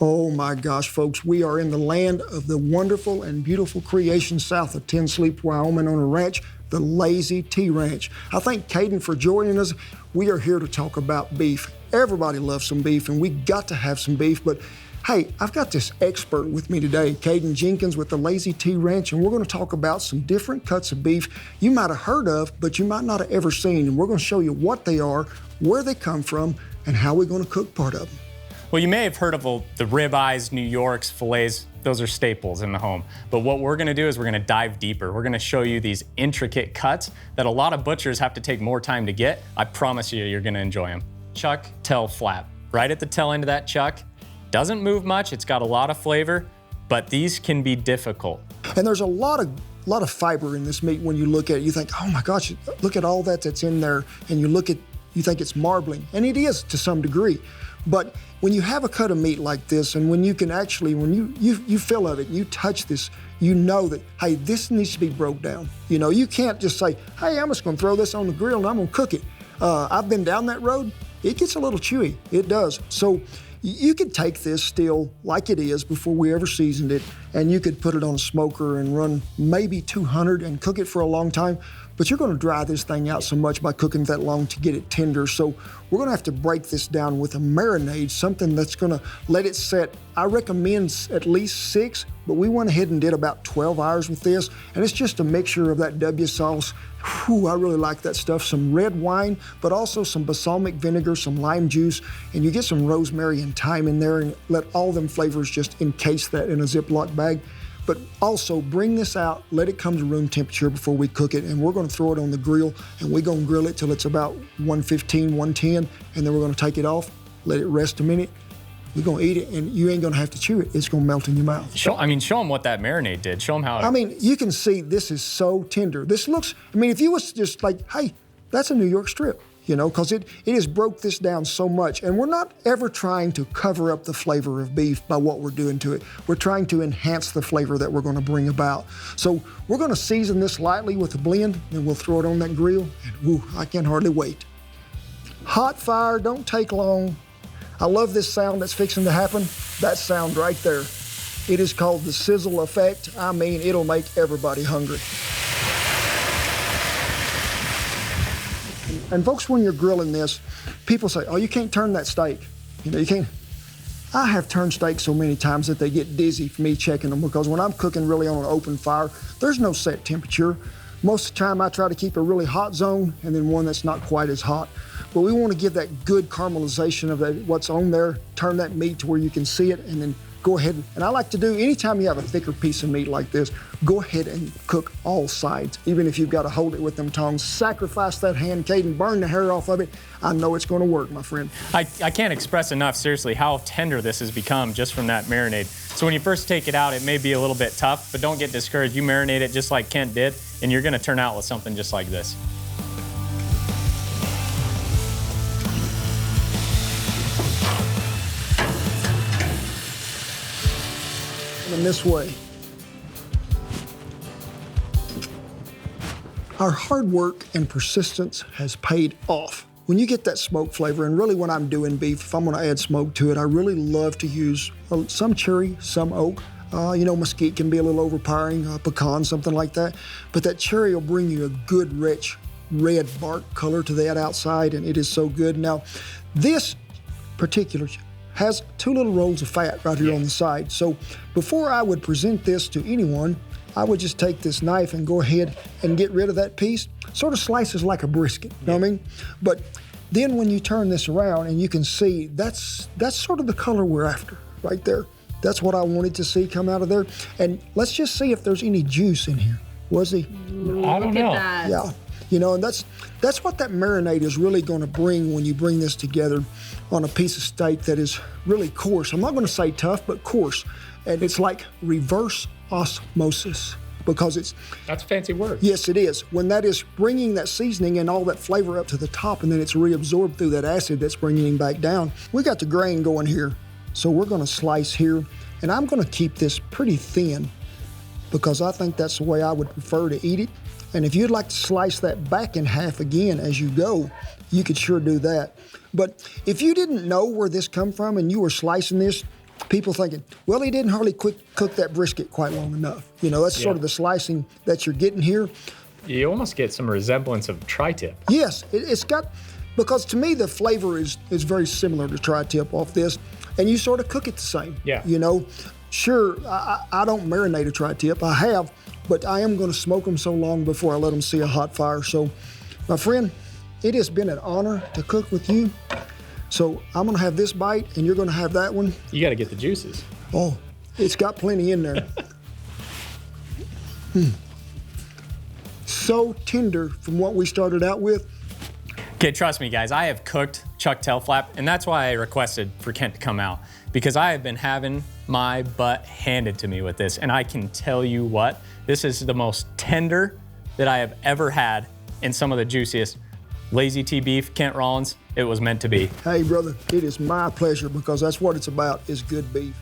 Oh my gosh, folks, we are in the land of the wonderful and beautiful creation south of Ten Sleep, Wyoming on a ranch, the Lazy T Ranch. I thank Caden for joining us. We are here to talk about beef. Everybody loves some beef, and we got to have some beef, but hey, I've got this expert with me today, Caden Jenkins with the Lazy T Ranch, and we're going to talk about some different cuts of beef you might have heard of, but you might not have ever seen, and we're going to show you what they are, where they come from, and how we're going to cook part of them. Well, you may have heard of the ribeyes, New Yorks, fillets. Those are staples in the home. But what we're gonna do is we're gonna dive deeper. We're gonna show you these intricate cuts that a lot of butchers have to take more time to get. I promise you, you're gonna enjoy them. Chuck tail flap, right at the tail end of that chuck. Doesn't move much, it's got a lot of flavor, but these can be difficult. And there's a lot of fiber in this meat when you look at it. You think, oh my gosh, look at all that's in there. And you think it's marbling, and it is to some degree. But when you have a cut of meat like this, and when you can actually, when you feel of it, you touch this, you know that, hey, this needs to be broke down. You know, you can't just say, hey, I'm just gonna throw this on the grill and I'm gonna cook it. I've been down that road. It gets a little chewy, it does. So you could take this still like it is before we ever seasoned it, and you could put it on a smoker and run maybe 200 and cook it for a long time. But you're gonna dry this thing out so much by cooking that long to get it tender. So we're gonna have to break this down with a marinade, something that's gonna let it set. I recommend at least 6, but we went ahead and did about 12 hours with this. And it's just a mixture of that W sauce. Whew, I really like that stuff. Some red wine, but also some balsamic vinegar, some lime juice, and you get some rosemary and thyme in there, and let all them flavors just encase that in a Ziploc bag. But also bring this out, let it come to room temperature before we cook it, and we're gonna throw it on the grill, and we're gonna grill it till it's about 115, 110, and then we're gonna take it off, let it rest a minute. We're gonna eat it, and you ain't gonna have to chew it. It's gonna melt in your mouth. Show them what that marinade did. Show them how. I mean, you can see this is so tender. This looks, I mean, if you was just like, hey, that's a New York strip, you know, because it has broke this down so much. And we're not ever trying to cover up the flavor of beef by what we're doing to it. We're trying to enhance the flavor that we're gonna bring about. So we're gonna season this lightly with a blend, and we'll throw it on that grill, and woo, I can hardly wait. Hot fire, don't take long. I love this sound that's fixing to happen. That sound right there. It is called the sizzle effect. I mean, it'll make everybody hungry. And folks, when you're grilling this, people say, oh, you can't turn that steak. You know, you can't. I have turned steaks so many times that they get dizzy for me checking them, because when I'm cooking really on an open fire, there's no set temperature. Most of the time I try to keep a really hot zone and then one that's not quite as hot. But we want to give that good caramelization of what's on there, turn that meat to where you can see it, and then go ahead. And I like to do, anytime you have a thicker piece of meat like this, go ahead and cook all sides. Even if you've got to hold it with them tongs, sacrifice that hand, Caden, burn the hair off of it. I know it's going to work, my friend. I can't express enough, seriously, how tender this has become just from that marinade. So when you first take it out, it may be a little bit tough, but don't get discouraged. You marinate it just like Kent did, and you're going to turn out with something just like this. In this way. Our hard work and persistence has paid off. When you get that smoke flavor, and really when I'm doing beef, if I'm gonna add smoke to it, I really love to use some cherry, some oak. You know, mesquite can be a little overpowering, pecan, something like that. But that cherry will bring you a good, rich, red bark color to that outside, and it is so good. Now, this particular has 2 little rolls of fat right here on the side. So before I would present this to anyone, I would just take this knife and go ahead and get rid of that piece. Sort of slices like a brisket, you know what I mean? But then when you turn this around and you can see, that's sort of the color we're after right there. That's what I wanted to see come out of there. And let's just see if there's any juice in here. Was he? I don't know. Yeah. You know, and that's what that marinade is really going to bring when you bring this together on a piece of steak that is really coarse. I'm not going to say tough, but coarse. And it's like reverse osmosis, because That's a fancy word. Yes, it is. When that is bringing that seasoning and all that flavor up to the top, and then it's reabsorbed through that acid that's bringing it back down. We got the grain going here. So we're going to slice here, and I'm going to keep this pretty thin because I think that's the way I would prefer to eat it. And if you'd like to slice that back in half again as you go, you could sure do that. But if you didn't know where this come from and you were slicing this, people thinking, well, he didn't hardly cook that brisket quite long enough. You know, that's sort of the slicing that you're getting here. You almost get some resemblance of tri-tip. Yes, it's got, because to me the flavor is very similar to tri-tip off this, and you sort of cook it the same. Yeah. You know, sure, I don't marinate a tri-tip. I have, but I am going to smoke them so long before I let them see a hot fire. So, my friend, it has been an honor to cook with you. So I'm going to have this bite, and you're going to have that one. You got to get the juices. Oh, it's got plenty in there. So tender from what we started out with. Okay, trust me, guys, I have cooked chuck tail flap, and that's why I requested for Kent to come out, because I have been having my butt handed to me with this, and I can tell you what, this is the most tender that I have ever had, and some of the juiciest. Lazy T beef, Kent Rollins, it was meant to be. Hey, brother, it is my pleasure, because that's what it's about, is good beef.